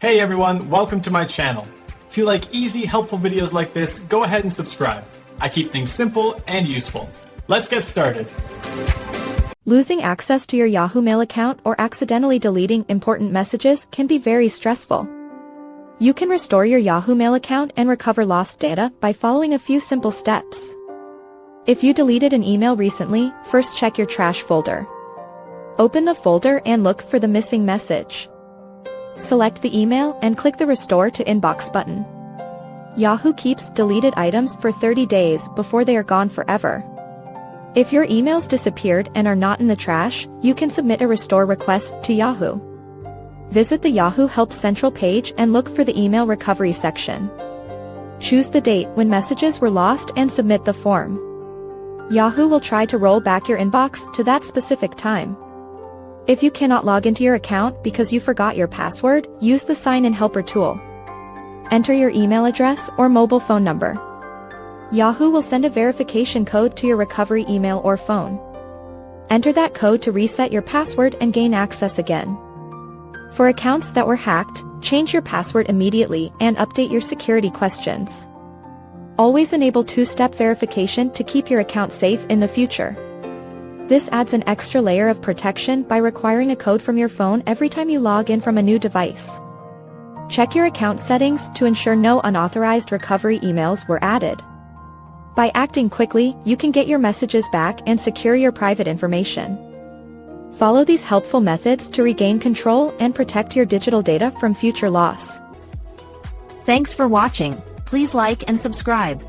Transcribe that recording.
Hey everyone, welcome to my channel. If you like easy, helpful videos like this, go ahead and subscribe. I keep things simple and useful. Let's get started. Losing access to your Yahoo Mail account or accidentally deleting important messages can be very stressful. You can restore your Yahoo Mail account and recover lost data by following a few simple steps. If you deleted an email recently, first check your trash folder. Open the folder and look for the missing message. Select the email and click the Restore to Inbox button. Yahoo keeps deleted items for 30 days before they are gone forever. If your emails disappeared and are not in the trash, you can submit a restore request to Yahoo. Visit the Yahoo Help Central page and look for the email recovery section. Choose the date when messages were lost and submit the form. Yahoo will try to roll back your inbox to that specific time. If you cannot log into your account because you forgot your password, use the Sign In Helper tool. Enter your email address or mobile phone number. Yahoo will send a verification code to your recovery email or phone. Enter that code to reset your password and gain access again. For accounts that were hacked, change your password immediately and update your security questions. Always enable two-step verification to keep your account safe in the future. This adds an extra layer of protection by requiring a code from your phone every time you log in from a new device. Check your account settings to ensure no unauthorized recovery emails were added. By acting quickly, you can get your messages back and secure your private information. Follow these helpful methods to regain control and protect your digital data from future loss. Thanks for watching. Please like and subscribe.